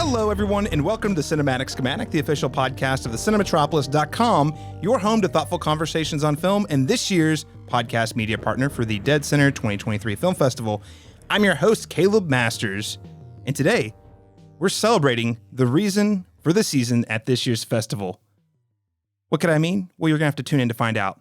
Hello, everyone, and welcome to Cinematic Schematic, the official podcast of the Cinematropolis.com, your home to thoughtful conversations on film and this year's podcast media partner for the dCFF 2023 Film Festival. I'm your host, Caleb Masters, and today we're celebrating the reason for the season at this year's festival. What could I mean? Well, you're going to have to tune in to find out.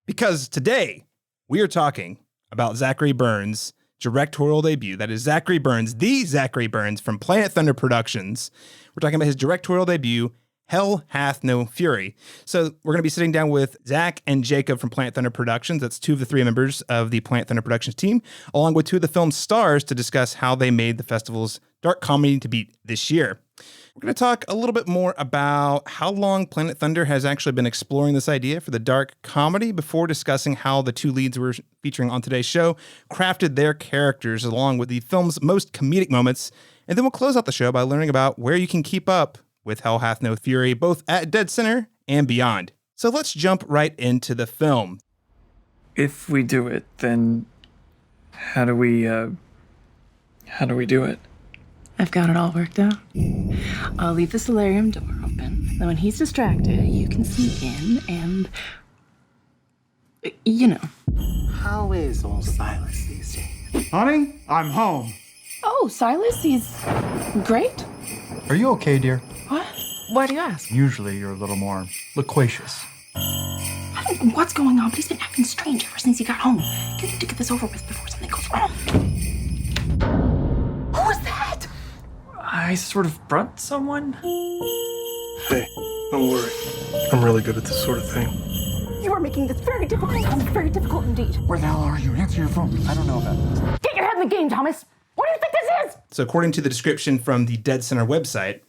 Because today we are talking about Zachary Burns' directorial debut. That is Zachary Burns, the Zachary Burns from Planet Thunder Productions. We're talking about his directorial debut, Hell Hath No Fury. So we're going to be sitting down with Zach and Jacob from Planet Thunder Productions. That's two of the three members of the Planet Thunder Productions team, along with two of the film's stars to discuss how they made the festival's dark comedy to beat this year. We're going to talk a little bit more about how long Planet Thunder has actually been exploring this idea for the dark comedy before discussing how the two leads we're featuring on today's show crafted their characters along with the film's most comedic moments. And then we'll close out the show by learning about where you can keep up with Hell Hath No Fury, both at dCFF and beyond. So let's jump right into the film. If we do it, then how do we do it? I've got it all worked out. I'll leave the solarium door open. Then when he's distracted, you can sneak in and, you know. How is old Silas these days? Honey, I'm home. Oh, Silas, he's great. Are you okay, dear? What? Why do you ask? Usually you're a little more loquacious. I don't know what's going on, but he's been acting strange ever since he got home. You need to get this over with before something goes wrong. Who was that? I sort of brunt someone? Hey, don't worry. I'm really good at this sort of thing. You are making this very difficult. Very difficult indeed. Where the hell are you? Answer your phone. I don't know about this. Get your head in the game, Thomas. What do you think this is? So according to the description from the dCFF website,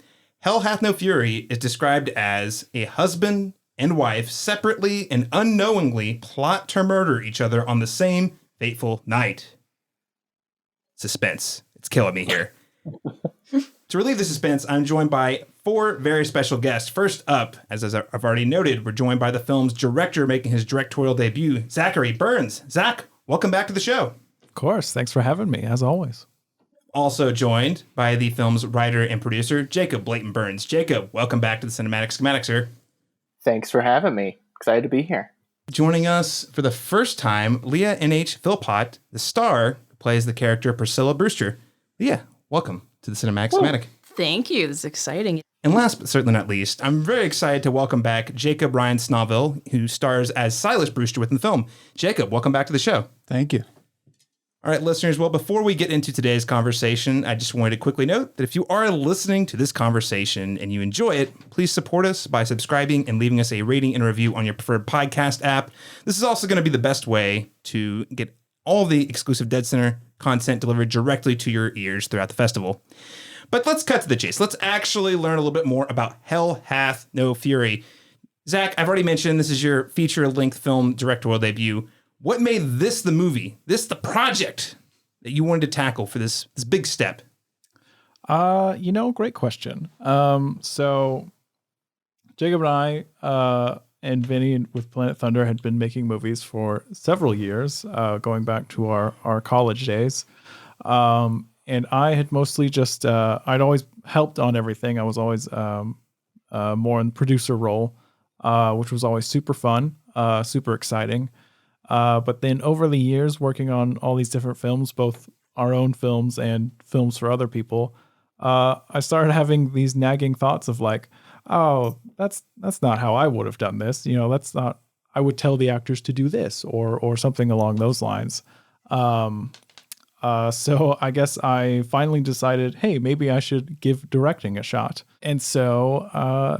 Hell Hath No Fury is described as a husband and wife separately and unknowingly plot to murder each other on the same fateful night. Suspense. It's killing me here. To relieve the suspense, I'm joined by four very special guests. First up, as I've already noted, we're joined by the film's director making his directorial debut, Zachary Burns. Zach, welcome back to the show. Of course. Thanks for having me, as always. Also joined by the film's writer and producer, Jacob Leighton Burns. Jacob, welcome back to the Cinematic Schematic, sir. Thanks for having me. Excited to be here. Joining us for the first time, Leah N.H. Philpott, the star who plays the character Priscilla Brewster. Leah, welcome to the Cinematic Schematic. Thank you. This is exciting. And last but certainly not least, I'm very excited to welcome back Jacob Ryan Snovel, who stars as Silas Brewster within the film. Jacob, welcome back to the show. Thank you. All right, listeners, well, before we get into today's conversation, I just wanted to quickly note that if you are listening to this conversation and you enjoy it, please support us by subscribing and leaving us a rating and review on your preferred podcast app. This is also going to be the best way to get all the exclusive dCFF content delivered directly to your ears throughout the festival. But let's cut to the chase. Let's actually learn a little bit more about Hell Hath No Fury. Zach, I've already mentioned this is your feature-length film directorial debut. What made this the movie, the project that you wanted to tackle for this big step? Great question. So Jacob and I and Vinny with Planet Thunder had been making movies for several years, going back to our college days. And I had mostly just, I'd always helped on everything. I was always more in the producer role, which was always super fun, super exciting. But then over the years, working on all these different films, both our own films and films for other people, I started having these nagging thoughts of like, oh, that's not how I would have done this. You know, that's not, I would tell the actors to do this or something along those lines. So I guess I finally decided, hey, maybe I should give directing a shot. And so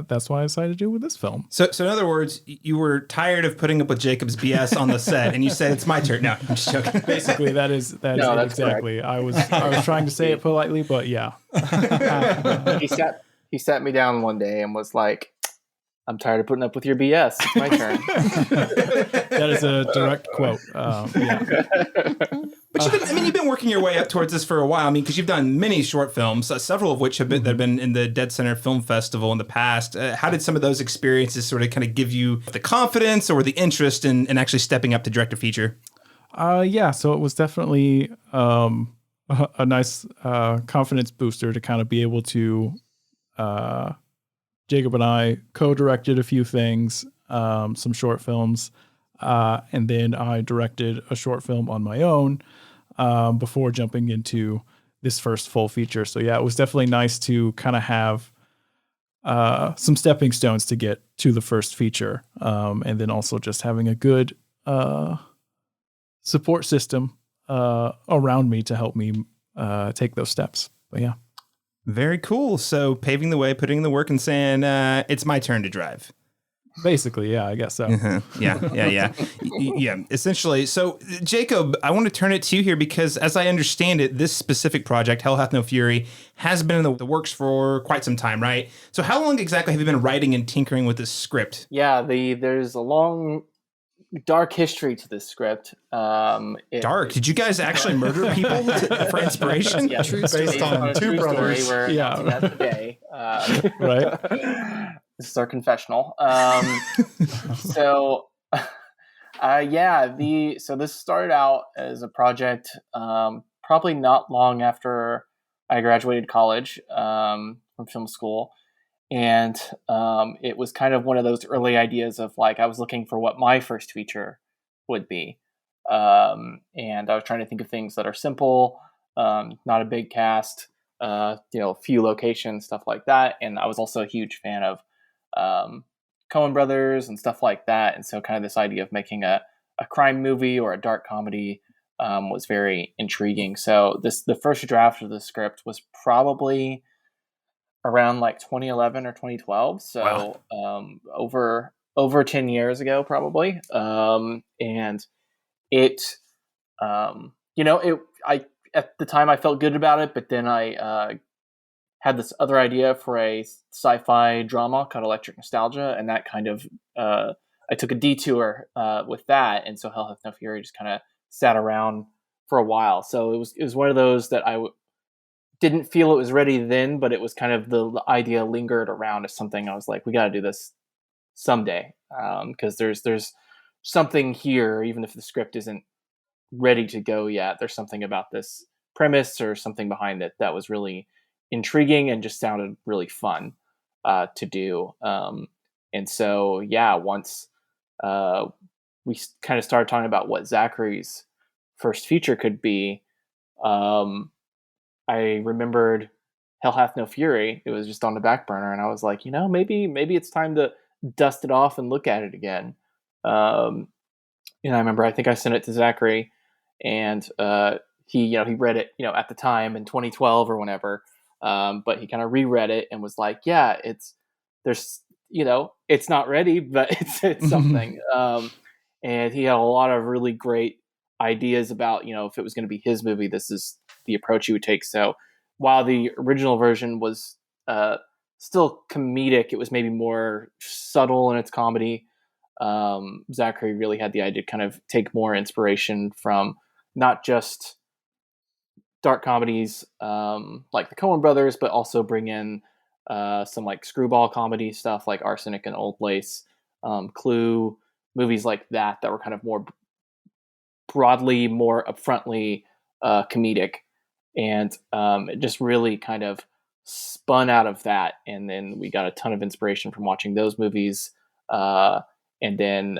that's why I decided to do it with this film. So in other words, you were tired of putting up with Jacob's BS on the set, and you said, it's my turn. No, I'm just joking. Basically, that is it exactly. Correct. I was trying to say it politely, but yeah. He sat me down one day and was like, I'm tired of putting up with your BS. It's my turn. That is a direct quote. Yeah. But you've been working your way up towards this for a while. I mean, because you've done many short films, several of which have been in the dCFF Film Festival in the past. How did some of those experiences sort of kind of give you the confidence or the interest in actually stepping up to direct a feature? So it was definitely a nice confidence booster to kind of be able to Jacob and I co-directed a few things, some short films, and then I directed a short film on my own before jumping into this first full feature. So yeah, it was definitely nice to kind of have some stepping stones to get to the first feature, and then also just having a good support system around me to help me take those steps. But yeah. Very cool. So paving the way, putting in the work, and saying it's my turn to drive. Basically, yeah, I guess so. Yeah, essentially. So, Jacob, I want to turn it to you here because, as I understand it, this specific project, Hell Hath No Fury, has been in the works for quite some time, right? So, how long exactly have you been writing and tinkering with this script? Yeah, there's a long, dark history to this script. Dark? Did you guys actually murder people for inspiration? Yeah, Based on two brothers. We're announcing that today. Right. This is our confessional. So this started out as a project probably not long after I graduated college from film school. And it was kind of one of those early ideas of like, I was looking for what my first feature would be. And I was trying to think of things that are simple, not a big cast, few locations, stuff like that. And I was also a huge fan of Coen Brothers and stuff like that. And so kind of this idea of making a crime movie or a dark comedy was very intriguing. So the first draft of the script was probably around like 2011 or 2012. So over 10 years ago, probably. And it, at the time I felt good about it, but then I had this other idea for a sci-fi drama called Electric Nostalgia, and that kind of I took a detour with that, and so Hell Hath No Fury just kind of sat around for a while. So it was one of those that I didn't feel it was ready then, but it was kind of the idea lingered around as something I was like, we got to do this someday, because there's something here, even if the script isn't ready to go yet. There's something about this premise or something behind it that was really intriguing and just sounded really fun to do. And so, yeah, once we kind of started talking about what Zachary's first feature could be, I remembered Hell Hath No Fury. It was just on the back burner, and I was like, maybe it's time to dust it off and look at it again. And I remember, I think I sent it to Zachary, and he read it, at the time in 2012 or whenever. But he kind of reread it and was like, yeah, it's not ready, but it's something. And he had a lot of really great ideas about, if it was going to be his movie, this is the approach he would take. So while the original version was still comedic, it was maybe more subtle in its comedy. Zachary really had the idea to kind of take more inspiration from not just dark comedies like the Coen Brothers, but also bring in some like screwball comedy stuff like Arsenic and Old Lace, Clue, movies like that were kind of more broadly, more upfrontly comedic. And it just really kind of spun out of that. And then we got a ton of inspiration from watching those movies. And then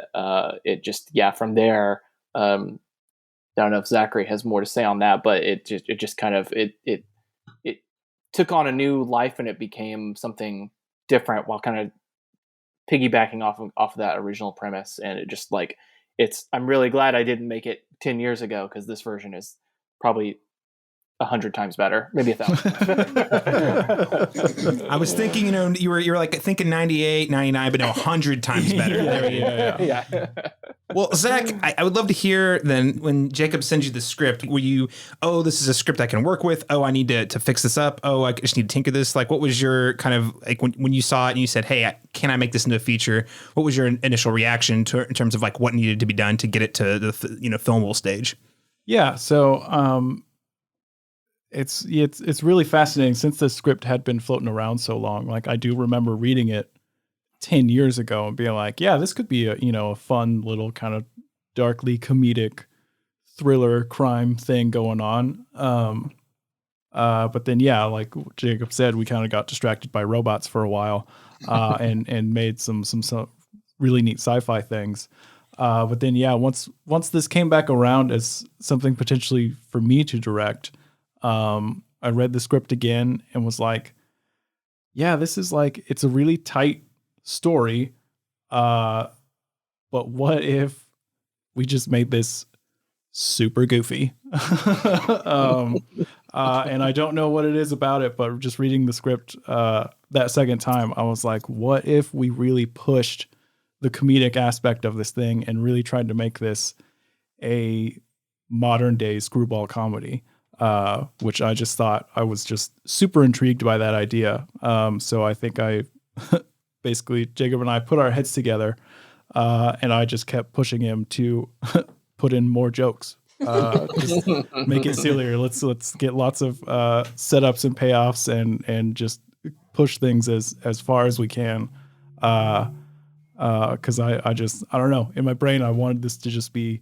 it just, from there, I don't know if Zachary has more to say on that, but it just kind of, it took on a new life, and it became something different while kind of piggybacking off of that original premise. And it just like, I'm really glad I didn't make it 10 years ago, because this version is probably 100 times better, maybe 1,000. I was thinking, you were like thinking 98, 99, but no, 100 times better. Yeah. Well, Zach, I would love to hear then, when Jacob sends you the script, were you, this is a script I can work with. I need to fix this up. I just need to tinker this. Like, what was your kind of like when you saw it and you said, hey, can I make this into a feature? What was your initial reaction in terms of like what needed to be done to get it to the filmable stage? Yeah. So, it's really fascinating, since the script had been floating around so long. Like, I do remember reading it 10 years ago and being like, yeah, this could be a fun little kind of darkly comedic thriller crime thing going on. But then, yeah, like Jacob said, we kind of got distracted by robots for a while, and made some really neat sci-fi things. But then, yeah, once this came back around as something potentially for me to direct, I read the script again and was like, yeah, this is like, it's a really tight story. But what if we just made this super goofy? And I don't know what it is about it, but just reading the script that second time, I was like, what if we really pushed the comedic aspect of this thing and really tried to make this a modern day screwball comedy, which I just thought I was just super intrigued by that idea. So I think I basically, Jacob and I put our heads together, and I just kept pushing him to put in more jokes. Just make it sillier. Let's get lots of setups and payoffs and just push things as far as we can. Because I don't know. In my brain, I wanted this to just be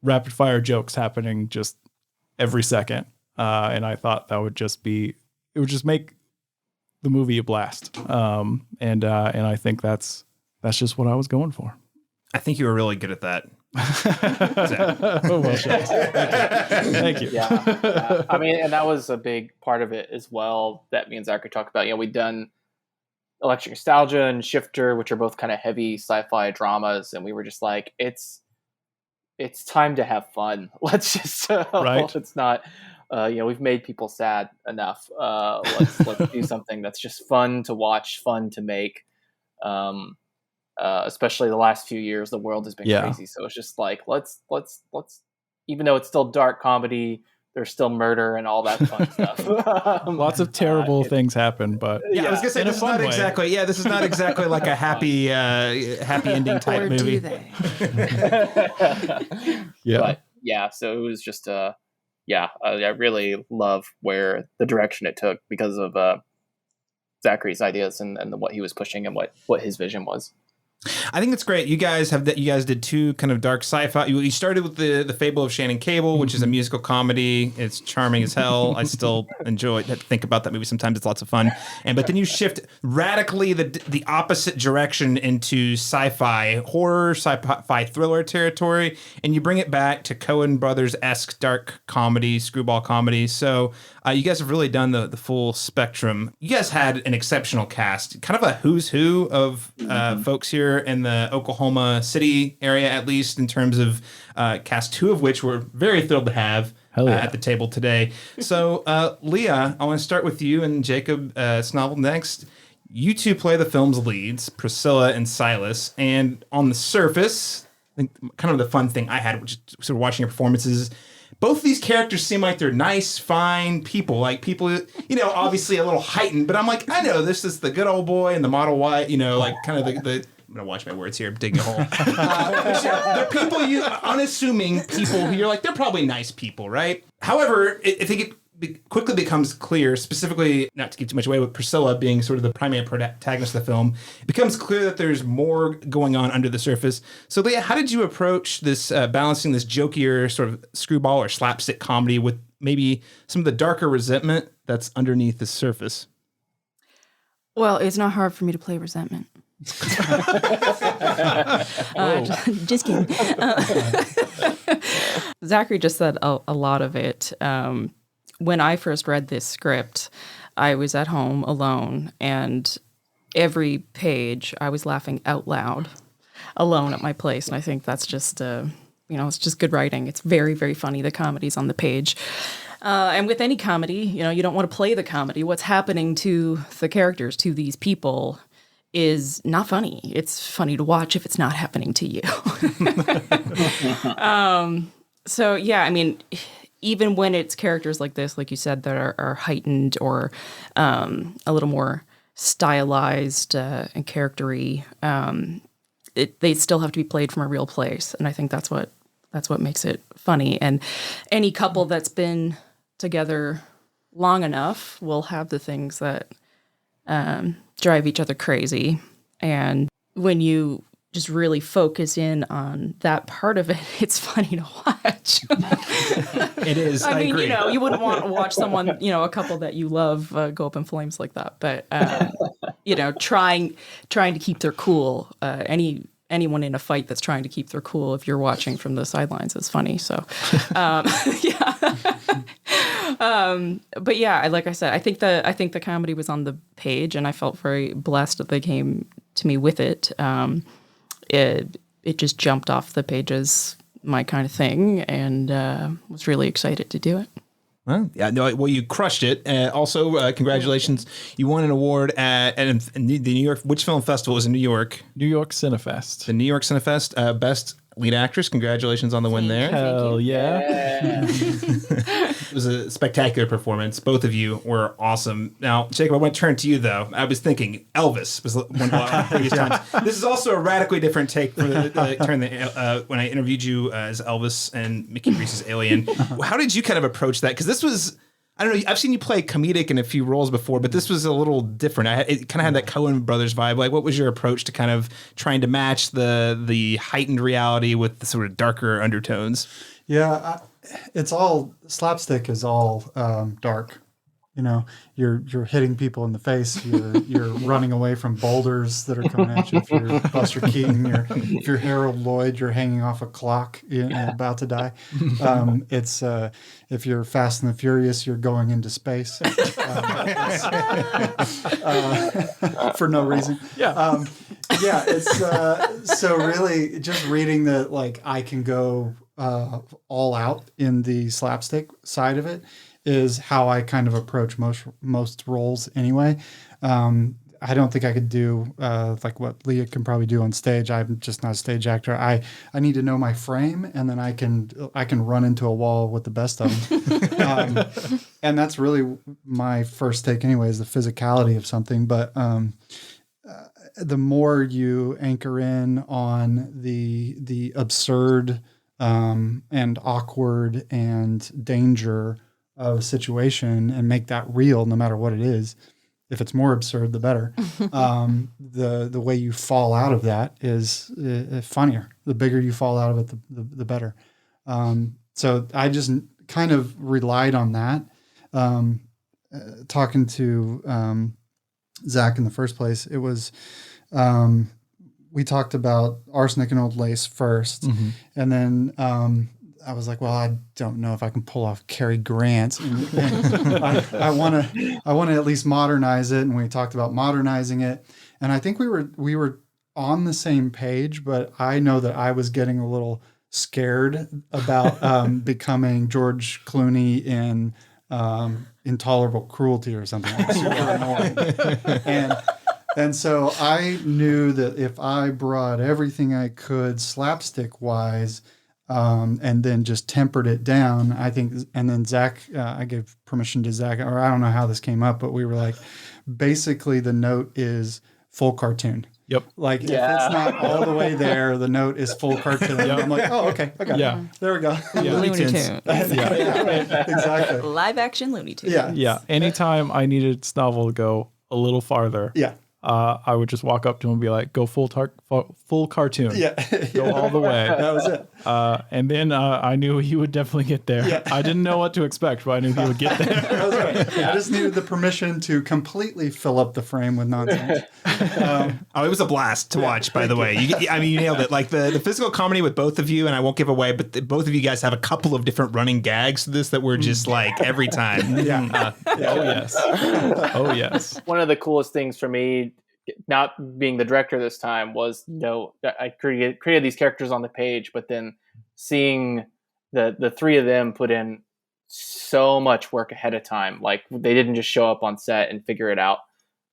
rapid fire jokes happening just every second. And I thought that would just make the movie a blast. And I think that's just what I was going for. I think you were really good at that. Oh, well, thank you. Yeah. I mean, and that was a big part of it as well that me and Zachary talked about. You know, we'd done Electric Nostalgia and Shifter, which are both kind of heavy sci-fi dramas, and we were just like, it's time to have fun. Let's just right. It's not we've made people sad enough. Let's do something that's just fun to watch, fun to make. Especially the last few years, the world has been crazy. So it's just like, let's, even though it's still dark comedy, there's still murder and all that fun stuff. Lots of terrible things happen, but I was gonna say this is not exactly like a happy ending type or movie. do they? But yeah, so it was just I really love where the direction it took because of Zachary's ideas and what he was pushing and what his vision was. I think it's great. You guys did two kind of dark sci-fi. You started with the Fable of Shannon Cable, which is a musical comedy. It's charming as hell. I still enjoy to think about that movie sometimes. It's lots of fun. But then you shift radically the opposite direction into sci-fi horror, sci-fi thriller territory, and you bring it back to Coen Brothers-esque dark comedy, screwball comedy. So you guys have really done the full spectrum. You guys had an exceptional cast, kind of a who's who of folks here in the Oklahoma City area, at least in terms of cast, two of which we're very thrilled to have at the table today. So, Leah, I want to start with you and Jacob Snovel next. You two play the film's leads, Priscilla and Silas, and on the surface, I think kind of the fun thing I had, which is sort of watching your performances, both of these characters seem like they're nice, fine people. Like people, obviously a little heightened, but I'm like, I know this is the good old boy and the model wife, like kind of the I'm going to watch my words here, digging a hole. They're people, unassuming people who you're like, they're probably nice people, right? However, I think it quickly becomes clear, specifically, not to give too much away, with Priscilla being sort of the primary protagonist of the film, it becomes clear that there's more going on under the surface. So, Leah, how did you approach this, balancing this jokier sort of screwball or slapstick comedy with maybe some of the darker resentment that's underneath the surface? Well, it's not hard for me to play resentment. Just kidding. Zachary just said a lot of it. When I first read this script, I was at home alone, and every page I was laughing out loud alone at my place. And I think that's just, it's just good writing. It's very, very funny. The comedy's on the page. And with any comedy, you don't want to play the comedy. What's happening to the characters, to these people, is not funny. It's funny to watch if it's not happening to you. So, yeah, I mean, even when it's characters like this, like you said, that are heightened or a little more stylized and charactery, they still have to be played from a real place. And I think that's what makes it funny. And any couple that's been together long enough will have the things that drive each other crazy. And when you just really focus in on that part of it, it's funny to watch. It is. I mean, agree. you wouldn't want to watch someone, a couple that you love go up in flames like that. But, trying to keep their cool. Anyone in a fight that's trying to keep their cool, if you're watching from the sidelines, is funny. So, yeah. But yeah, like I said, I think the comedy was on the page, and I felt very blessed that they came to me with it. It just jumped off the pages, my kind of thing, and was really excited to do it. Well, you crushed it. Also, congratulations. You won an award at the New York, which film festival was in New York? New York Cinefest. The New York Cinefest, Best Lead Actress. Congratulations on the win there. Hell yeah. It was a spectacular performance. Both of you were awesome. Now, Jacob, I want to turn to you, though. I was thinking Elvis was one of our previous times. This is also a radically different take for when I interviewed you as Elvis and Mickey Reese's Alien. How did you kind of approach that? Because this was, I don't know, I've seen you play comedic in a few roles before, but this was a little different. It kind of had that Coen Brothers vibe. Like, what was your approach to kind of trying to match the heightened reality with the sort of darker undertones? Yeah, it's all slapstick is all dark. You're hitting people in the face. You're running away from boulders that are coming at you. If you're Buster Keaton, if you're Harold Lloyd, you're hanging off a clock about to die. It's if you're Fast and the Furious, you're going into space for no reason. Yeah, it's so really just reading that, like, I can go all out in the slapstick side of it is how I kind of approach most roles anyway. I don't think I could do like what Leah can probably do on stage. I'm just not a stage actor. I need to know my frame, and then I can run into a wall with the best of them. And that's really my first take anyway, is the physicality of something. But the more you anchor in on the absurd and awkward and danger of a situation and make that real, no matter what it is. If it's more absurd, the better. The way you fall out of that is funnier. The bigger you fall out of it, the better. So I just kind of relied on that. Talking to Zach in the first place, it was we talked about Arsenic and Old Lace first, and then I was like, well, I don't know if I can pull off Cary Grant. And I want to at least modernize it. And we talked about modernizing it. And I think we were on the same page, but I know that I was getting a little scared about becoming George Clooney in Intolerable Cruelty or something. Like super annoying. And so I knew that if I brought everything I could slapstick wise, and then just tempered it down, I think, and then Zach, I gave permission to Zach, or I don't know how this came up, but we were like, basically the note is full cartoon. Yep. Like, if it's not all the way there, the note is full cartoon. Yep. I'm like, oh, okay, I got it. There we go. Yeah. Looney Tunes. Exactly. Live action Looney Tunes. Yeah. Anytime I needed Snovel to go a little farther, I would just walk up to him and be like, go full cartoon. Go all the way. That was it. And then I knew he would definitely get there. I didn't know what to expect, but I knew he would get there. That was right. I just needed the permission to completely fill up the frame with nonsense. It was a blast to watch, by the way. You nailed it. Like the physical comedy with both of you, and I won't give away, but both of you guys have a couple of different running gags to this that were just like every time. Oh, yes. Oh, yes. One of the coolest things for me, not being the director this time, was I created these characters on the page, but then seeing the three of them put in so much work ahead of time. Like, they didn't just show up on set and figure it out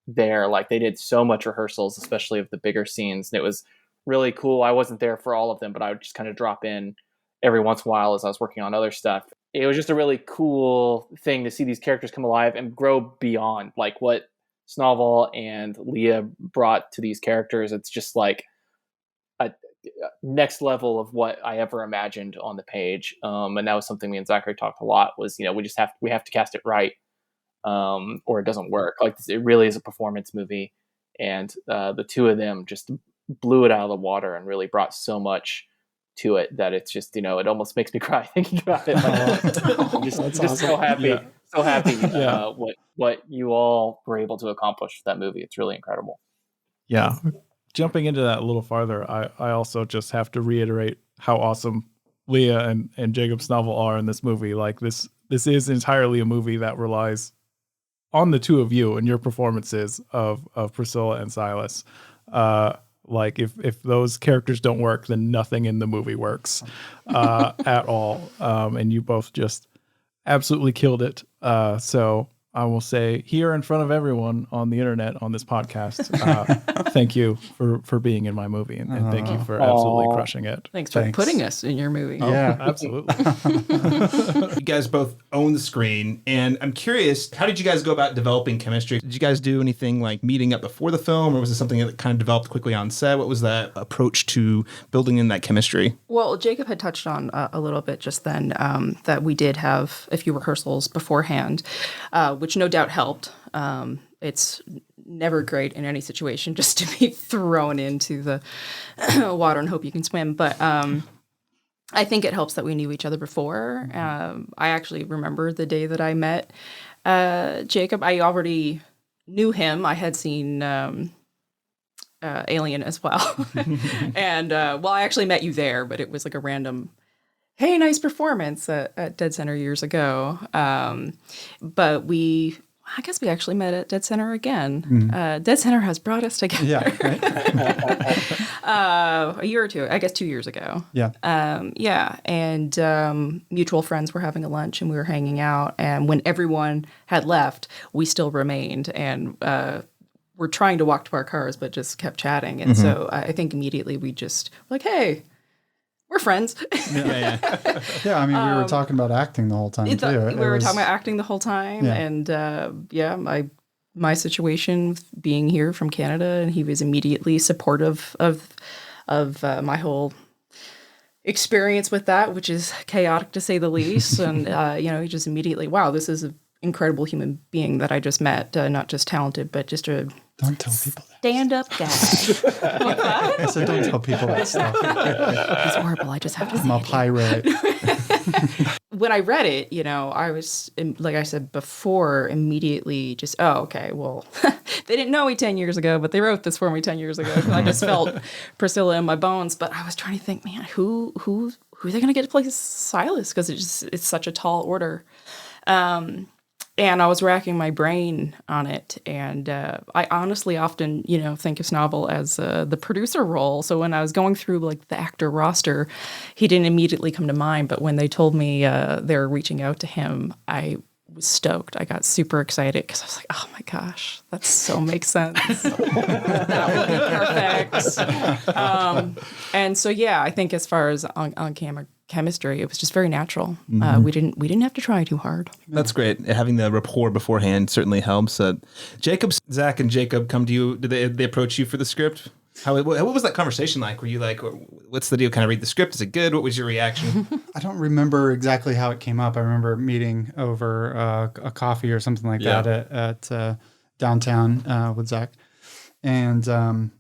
there. Like, they did so much rehearsals, especially of the bigger scenes, and it was really cool. I wasn't there for all of them, but I would just kind of drop in every once in a while as I was working on other stuff. It was just a really cool thing to see these characters come alive and grow beyond like what Snovel and Leah brought to these characters. It's just like a next level of what I ever imagined on the page. And that was something me and Zachary talked a lot, was, we have to cast it right, or it doesn't work. Like, it really is a performance movie. And the two of them just blew it out of the water and really brought so much to it that it's just, it almost makes me cry thinking about it. I'm just awesome. so happy, Yeah. what you all were able to accomplish with that movie. It's really incredible. Yeah. Jumping into that a little farther, I also just have to reiterate how awesome Leah and Jacob Snovel are in this movie. Like this is entirely a movie that relies on the two of you and your performances of Priscilla and Silas. Like if those characters don't work, then nothing in the movie works at all. And you both just absolutely killed it. So I will say here in front of everyone on the internet on this podcast, thank you for being in my movie, and thank you for absolutely crushing it. Thanks for putting us in your movie. Yeah, Absolutely. You guys both own the screen, and I'm curious, how did you guys go about developing chemistry? Did you guys do anything like meeting up before the film, or was it something that kind of developed quickly on set? What was that approach to building in that chemistry? Well, Jacob had touched on a little bit just then that we did have a few rehearsals beforehand, which no doubt helped. It's never great in any situation just to be thrown into the water and hope you can swim. But I think it helps that we knew each other before. I actually remember the day that I met Jacob. I already knew him. I had seen Alien as well. And, I actually met you there, but it was like a random, hey, nice performance at dCFF years ago. But I guess we actually met at dCFF again. dCFF has brought us together. Yeah, right? A year or two, I guess 2 years ago. Yeah. And mutual friends were having a lunch and we were hanging out. And when everyone had left, we still remained. And we're trying to walk to our cars, but just kept chatting. And so I think immediately we just like, hey, we're friends. Yeah, I mean, we were talking about acting the whole time, too. We were talking about acting the whole time. Yeah. And my situation with being here from Canada, and he was immediately supportive of my whole experience with that, which is chaotic to say the least. And, he just immediately, wow, this is an incredible human being that I just met, not just talented, but just a Don't tell people that. stand-up guy. I said, don't tell people that stuff. It's horrible. I just have to say I'm a it. pirate. When I read it, I was, like I said before, immediately just, oh, okay, well, they didn't know me 10 years ago, but they wrote this for me 10 years ago. I just felt Priscilla in my bones. But I was trying to think, man, who are they going to get to play Silas? Because it's such a tall order. And I was racking my brain on it. And I honestly often, think of Snovel as the producer role. So when I was going through like the actor roster, he didn't immediately come to mind. But when they told me they were reaching out to him, I was stoked. I got super excited because I was like, oh my gosh, that so makes sense. That would be perfect. And so, yeah, I think as far as on camera chemistry, it was just very natural. We didn't have to try too hard. That's great. Having the rapport beforehand certainly helps. Zach and Jacob come to you. Did they approach you for the script? What was that conversation like? Were you like, what's the deal? Can I read the script? Is it good? What was your reaction? I don't remember exactly how it came up. I remember meeting over a coffee or something like that at downtown with Zach. And I'm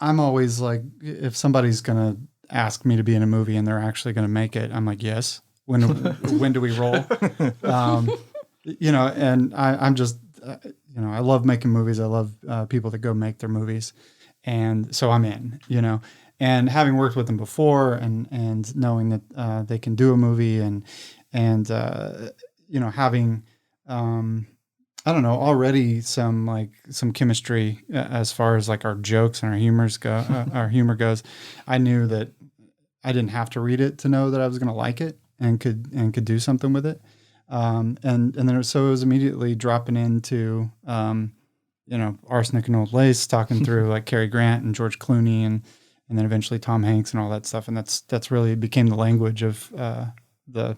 always like, if somebody's going to ask me to be in a movie and they're actually going to make it, I'm like, yes. When do we roll? And I'm just, I love making movies. I love people that go make their movies. And so I'm in, and having worked with them before and knowing that they can do a movie and having, already some chemistry as far as like our jokes and our humor goes. I knew that I didn't have to read it to know that I was going to like it and could do something with it. And then so it was immediately dropping into, Arsenic and Old Lace, talking through like Cary Grant and George Clooney and then eventually Tom Hanks and all that stuff. And that's really became the language of the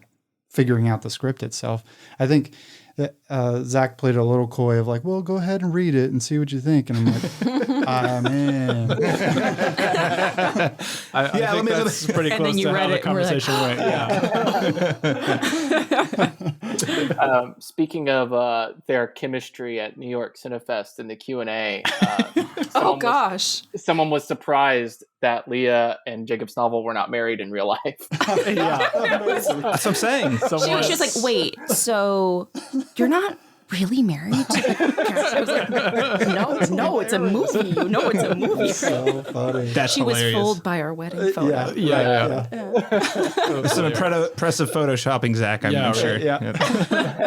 figuring out the script itself. I think that Zach played a little coy of like, well, go ahead and read it and see what you think. And I'm like, I'm in. I think that's pretty close to how the conversation went. Yeah. Speaking of their chemistry at New York Cinefest in the Q&A, Oh gosh. someone was surprised that Leah and Jacob Snovel were not married in real life. That's what I'm saying. She was like, wait, so you're not really married to the cast? I was like, no, it's a movie. You know it's a movie. So funny. That's She hilarious. was fooled by our wedding photo. Yeah. Some impressive photoshopping, Zach, I'm sure. Yeah.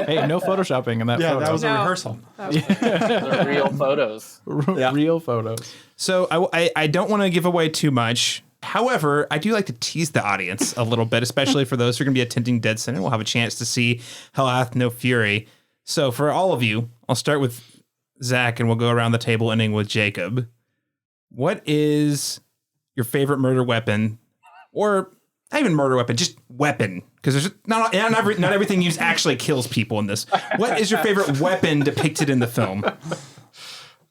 Hey, no photoshopping in that Yeah, photo. that was a No. rehearsal. They're real photos. Real photos. So I don't want to give away too much. However, I do like to tease the audience a little bit, especially for those who are going to be attending DeadCenter. We'll have a chance to see Hell Hath No Fury. So for all of you, I'll start with Zach and we'll go around the table ending with Jacob. What is your favorite murder weapon? Or not even murder weapon, just weapon. Because there's not everything used actually kills people in this. What is your favorite weapon depicted in the film?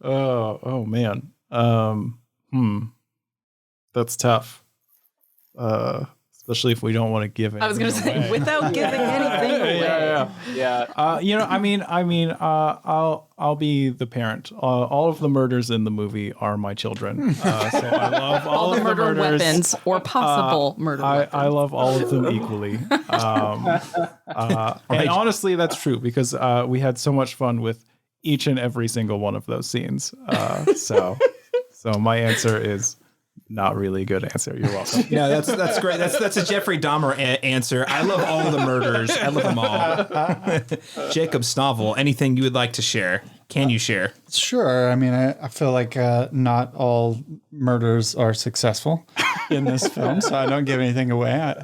Oh man. That's tough. Especially if we don't want to give it. I was going to say, without giving anything away. Yeah. I'll be the parent. All of the murders in the movie are my children. So I love all the of murder the murders. weapons or possible murder weapons. I love all of them equally. And honestly, that's true because we had so much fun with each and every single one of those scenes. So my answer is not really a good answer. You're welcome. No, that's great. That's a Jeffrey Dahmer answer. I love all the murders. I love them all. Jacob Snovel, anything you would like to share? Can you share? Sure. I mean, I feel like not all murders are successful in this film, so I don't give anything away.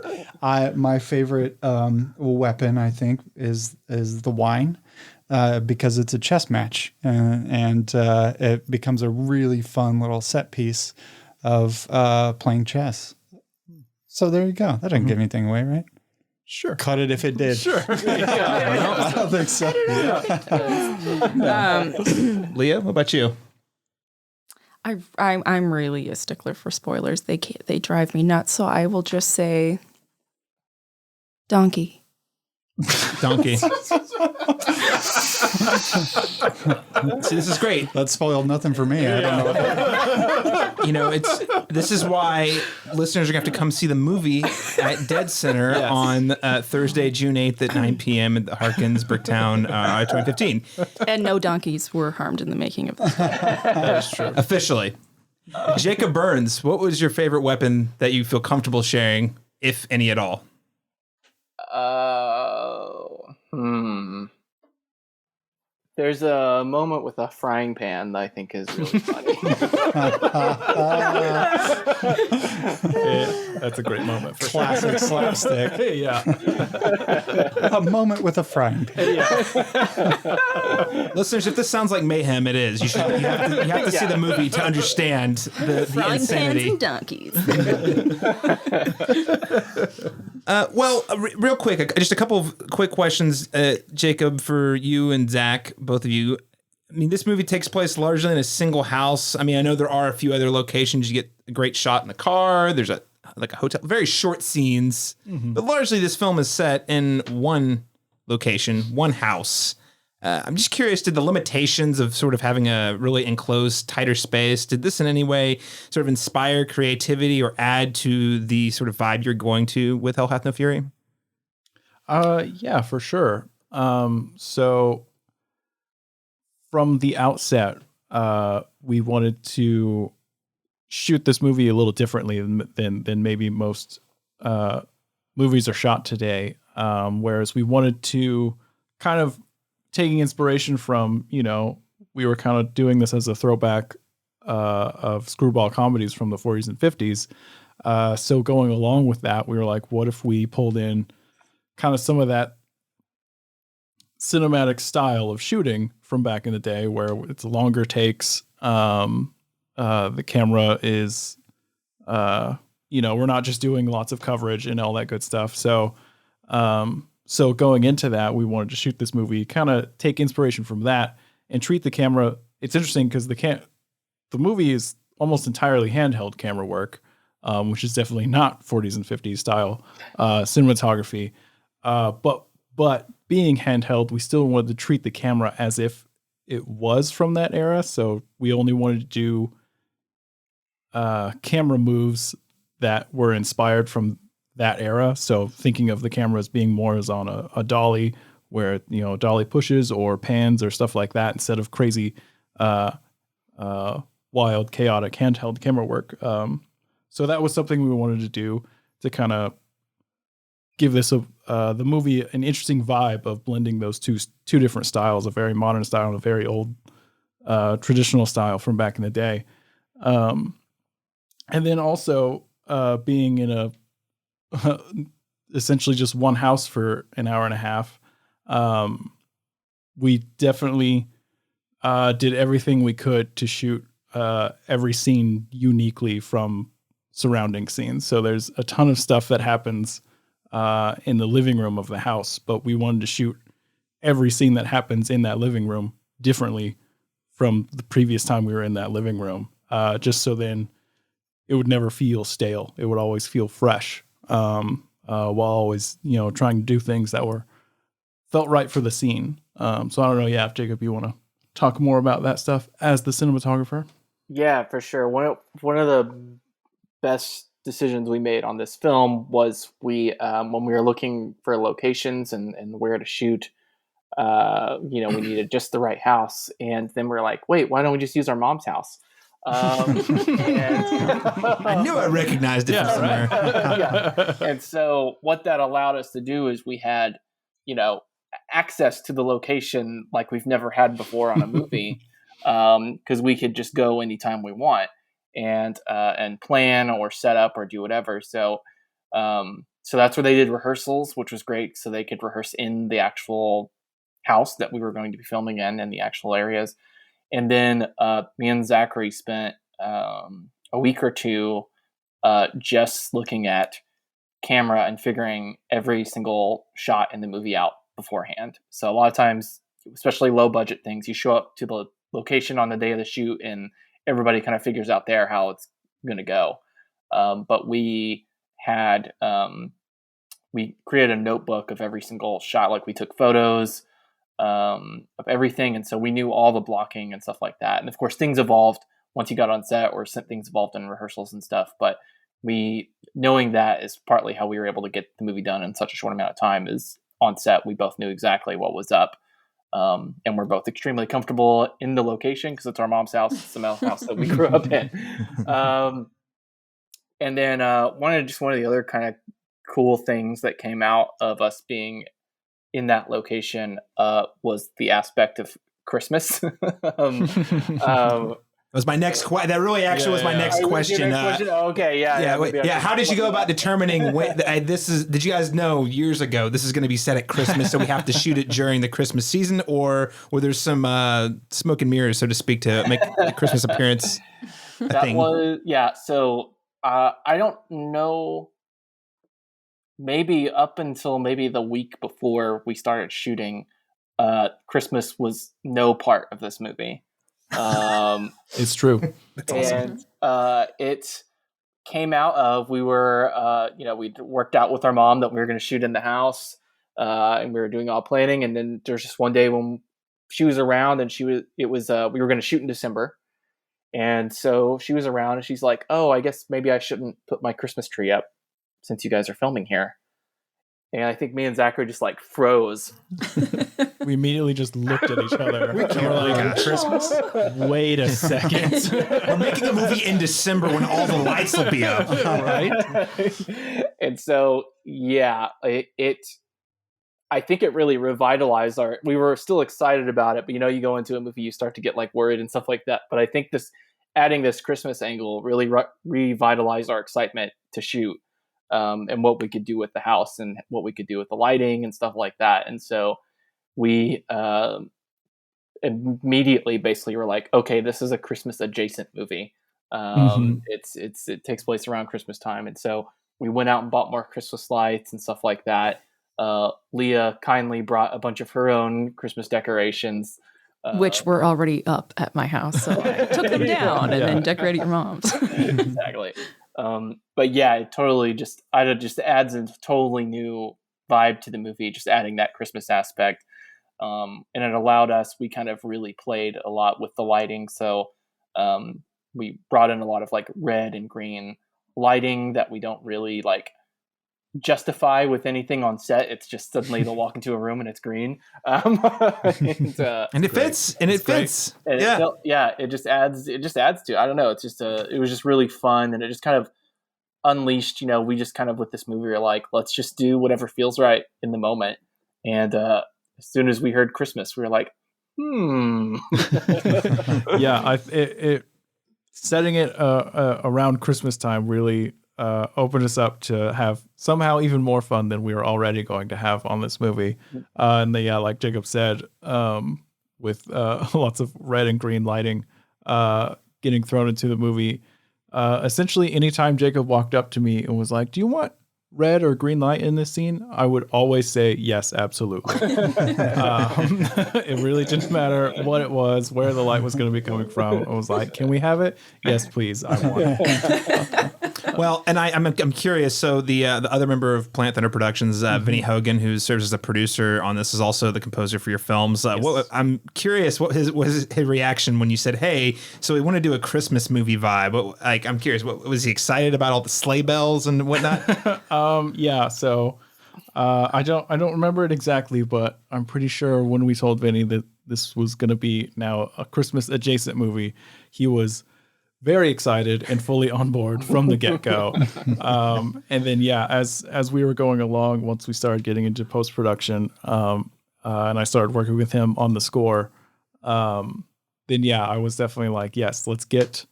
My favorite weapon, I think, is the wine. Because it's a chess match and it becomes a really fun little set piece of playing chess. So there you go. That doesn't give anything away, right? Sure. Cut it if it did. Sure. I don't think so. Leah, what about you? I'm really a stickler for spoilers. They drive me nuts. So I will just say donkey. Donkey. See, this is great. That spoiled nothing for me. I don't know. This is why listeners are going to have to come see the movie at DeadCenter on Thursday, June 8th at 9 p.m. at the Harkins, Bricktown, 2015. And no donkeys were harmed in the making of this. That is true. Officially. Jacob Burns, what was your favorite weapon that you feel comfortable sharing, if any at all? There's a moment with a frying pan that I think is really funny. Yeah, that's a great moment. For Classic slapstick. Yeah. A moment with a frying pan. Listeners, if this sounds like mayhem, it is. You have to see the movie to understand the Frying insanity. pans and donkeys. Real quick, just a couple of quick questions, Jacob, for you and Zach, both of you. I mean, this movie takes place largely in a single house. I mean, I know there are a few other locations. You get a great shot in the car. There's a hotel, very short scenes, but largely this film is set in one location, one house. I'm just curious, did the limitations of sort of having a really enclosed, tighter space, did this in any way sort of inspire creativity or add to the sort of vibe you're going to with Hell Hath No Fury? Yeah, for sure. So from the outset, we wanted to shoot this movie a little differently than maybe most movies are shot today. Whereas we wanted to kind of taking inspiration from, we were kind of doing this as a throwback of screwball comedies from the 40s and 50s. So going along with that, we were like, what if we pulled in kind of some of that cinematic style of shooting from back in the day where it's longer takes. The camera is, we're not just doing lots of coverage and all that good stuff. So going into that, we wanted to shoot this movie, kind of take inspiration from that and treat the camera. It's interesting because the movie is almost entirely handheld camera work, which is definitely not 40s and 50s style cinematography. But but being handheld, we still wanted to treat the camera as if it was from that era. So we only wanted to do camera moves that were inspired from that era. So thinking of the camera as being more as on a dolly, where dolly pushes or pans or stuff like that, instead of crazy wild, chaotic handheld camera work. So that was something we wanted to do to kind of give this the movie an interesting vibe of blending those two different styles, a very modern style and a very old traditional style from back in the day. And then also being in a essentially just one house for an hour and a half, we definitely did everything we could to shoot every scene uniquely from surrounding scenes. So there's a ton of stuff that happens in the living room of the house, but we wanted to shoot every scene that happens in that living room differently from the previous time we were in that living room, just so then it would never feel stale. It would always feel fresh, while always, trying to do things that felt right for the scene. So I don't know. Yeah. If Jacob, you want to talk more about that stuff as the cinematographer? Yeah, for sure. One of the best decisions we made on this film was we when we were looking for locations and where to shoot, we needed just the right house, and then we're like, wait, why don't we just use our mom's house? I knew I recognized it from somewhere. Yeah. And so what that allowed us to do is we had, access to the location like we've never had before on a movie, because we could just go anytime we want and plan or set up or do whatever. So that's where they did rehearsals, which was great. So they could rehearse in the actual house that we were going to be filming in and the actual areas. And then me and Zachary spent a week or two just looking at camera and figuring every single shot in the movie out beforehand. So a lot of times, especially low budget things, you show up to the location on the day of the shoot and everybody kind of figures out there how it's going to go. But we had we created a notebook of every single shot. Like we took photos of everything, and so we knew all the blocking and stuff like that. And of course, things evolved once you got on set, or things evolved in rehearsals and stuff. But knowing that is partly how we were able to get the movie done in such a short amount of time. Is on set, we both knew exactly what was up, and we're both extremely comfortable in the location because it's our mom's house. It's the house that we grew up in. And then one of the other kind of cool things that came out of us being in that location was the aspect of Christmas. That was my next question. That really actually was my next question. Okay, yeah. How did you go about determining when this is? Did you guys know years ago this is going to be set at Christmas, so we have to shoot it during the Christmas season, or were there some smoke and mirrors, so to speak, to make the Christmas appearance a thing? So I don't know. Maybe up until the week before we started shooting, Christmas was no part of this movie. It's true. That's awesome. And it came out of we worked out with our mom that we were going to shoot in the house, and we were doing all planning. And then there's just one day when she was around, and we were going to shoot in December, and so she was around, and she's like, "Oh, I guess maybe I shouldn't put my Christmas tree up since you guys are filming here." And I think me and Zachary just froze. We immediately just looked at each other. We can't like Christmas. Wait a second. We're making a movie in December when all the lights will be up. Right? And so, I think it really revitalized we were still excited about it, but you go into a movie, you start to get worried and stuff like that. But I think adding this Christmas angle really revitalized our excitement to shoot. And what we could do with the house and what we could do with the lighting and stuff like that. And so we immediately basically were like, okay, this is a Christmas adjacent movie. It takes place around Christmas time. And so we went out and bought more Christmas lights and stuff like that. Leah kindly brought a bunch of her own Christmas decorations. Which were already up at my house. So I took them down and then decorated your mom's. Exactly. But yeah, it totally just adds a totally new vibe to the movie, just adding that Christmas aspect. And it allowed us, we kind of really played a lot with the lighting. So we brought in a lot of like red and green lighting that we don't really like justify with anything on set. It's just suddenly they'll walk into a room and it's green. And it fits. And it fits. And it just adds to it. I don't know. It's just it was just really fun, and it just kind of unleashed, we just kind of with this movie are like, let's just do whatever feels right in the moment. And as soon as we heard Christmas, we were like, Yeah, it setting it around Christmas time really opened us up to have somehow even more fun than we were already going to have on this movie. And then, like Jacob said, with lots of red and green lighting getting thrown into the movie. Essentially, anytime Jacob walked up to me and was like, "Do you want red or green light in this scene?" I would always say, "Yes, absolutely." It really didn't matter what it was, where the light was going to be coming from. I was like, "Can we have it?" "Yes, please. I want it." Well, and I'm curious. So the other member of Planet Thunder Productions, Vinny Hogan, who serves as a producer on this, is also the composer for your films. Yes. I'm curious, what was his reaction when you said, "Hey, so we want to do a Christmas movie vibe"? I'm curious. What was he excited about? All the sleigh bells and whatnot? Yeah. So I don't remember it exactly, but I'm pretty sure when we told Vinny that this was going to be now a Christmas adjacent movie, he was very excited and fully on board from the get-go. And then, as we were going along, once we started getting into post-production, and I started working with him on the score, then I was definitely like, yes, let's get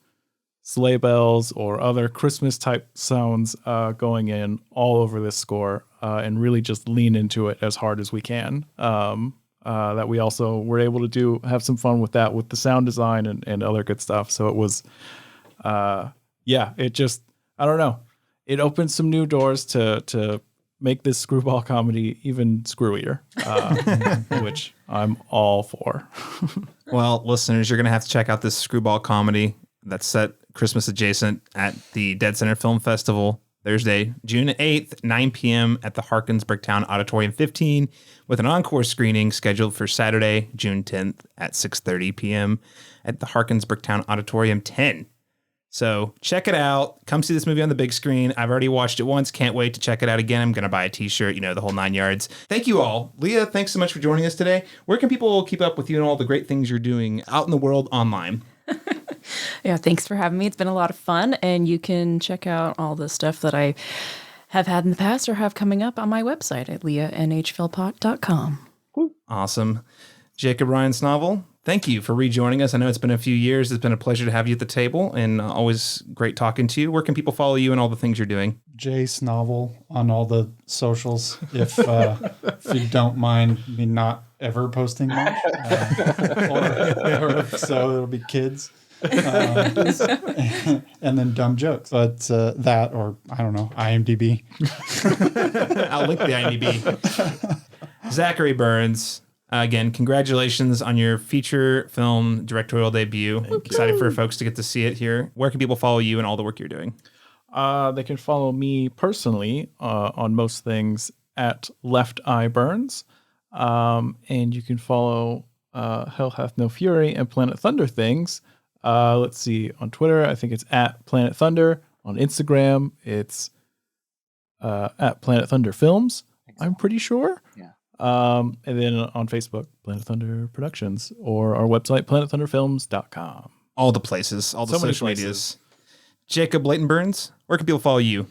sleigh bells or other Christmas type sounds going in all over this score, and really just lean into it as hard as we can. That we also were able to have some fun with that, with the sound design and other good stuff. So it was, it just, I don't know. It opened some new doors to make this screwball comedy even screwier, which I'm all for. Well, listeners, you're going to have to check out this screwball comedy that's set Christmas adjacent at the dCFF Film Festival Thursday, June 8th, 9 p.m. at the Harkins Bricktown Auditorium 15, with an encore screening scheduled for Saturday, June 10th at 6:30 p.m. at the Harkins Bricktown Auditorium 10. So check it out. Come see this movie on the big screen. I've already watched it once. Can't wait to check it out again. I'm going to buy a t-shirt, the whole 9 yards. Thank you all. Leah, thanks so much for joining us today. Where can people keep up with you and all the great things you're doing out in the world online? Yeah, thanks for having me. It's been a lot of fun, and you can check out all the stuff that I have had in the past or have coming up on my website at leahnh.philpott.com. Awesome. Jacob Ryan Snovel, thank you for rejoining us. I know it's been a few years. It's been a pleasure to have you at the table, and always great talking to you. Where can people follow you and all the things you're doing? Jay Snovel on all the socials, if you don't mind me not ever posting much. Or if so, it'll be kids. And then dumb jokes. But that, or I don't know, IMDb. I'll link the IMDb. Zachary Burns, again, congratulations on your feature film directorial debut. Excited for folks to get to see it here. Where can people follow you and all the work you're doing? They can follow me personally on most things at Left Eye Burns. And you can follow Hell Hath No Fury and Planet Thunder things. Let's see, on Twitter, I think it's at Planet Thunder. On Instagram, it's at Planet Thunder Films, I'm pretty sure. Yeah. And then on Facebook, Planet Thunder Productions, or our website, planetthunderfilms.com. All the places, all the So many social places. medias. Jacob Leighton Burns, where can people follow you?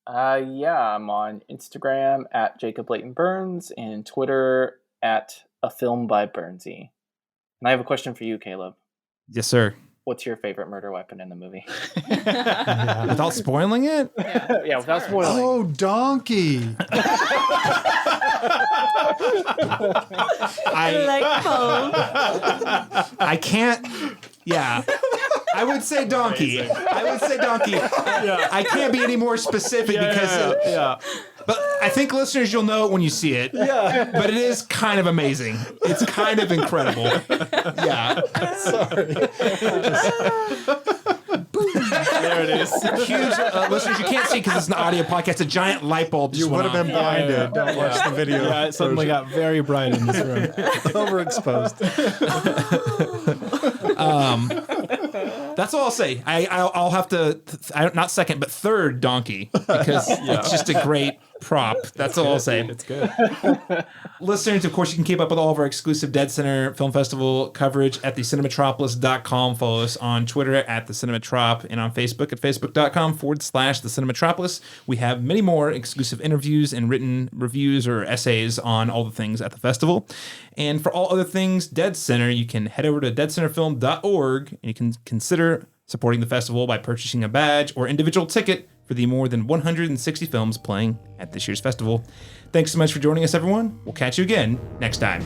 I'm on Instagram at Jacob Leighton Burns and Twitter at A Film by Burnsy. And I have a question for you, Caleb. Yes, sir. What's your favorite murder weapon in the movie? Without spoiling it? Yeah, without spoiling. Oh, donkey. I can't. Yeah. I would say donkey. Yeah. I can't be any more specific because. But I think listeners, you'll know it when you see it. Yeah. But it is kind of amazing. It's kind of incredible. Yeah. Sorry. There it is. Huge listeners, you can't see because it's an audio podcast. A giant light bulb. You would have been blinded. Don't watch the video. Yeah, it suddenly got very bright in this room. Overexposed. That's all I'll say. I'll have to, not second, but third donkey because it's just a great prop. That's all I'll say. It's good. Listeners, of course, you can keep up with all of our exclusive Dead Center Film Festival coverage at thecinematropolis.com. Follow us on Twitter at the Cinematrop and on Facebook at facebook.com/thecinematropolis. We have many more exclusive interviews and written reviews or essays on all the things at the festival. And for all other things Dead Center, you can head over to deadcenterfilm.org and you can consider supporting the festival by purchasing a badge or individual ticket for the more than 160 films playing at this year's festival. Thanks so much for joining us, everyone. We'll catch you again next time.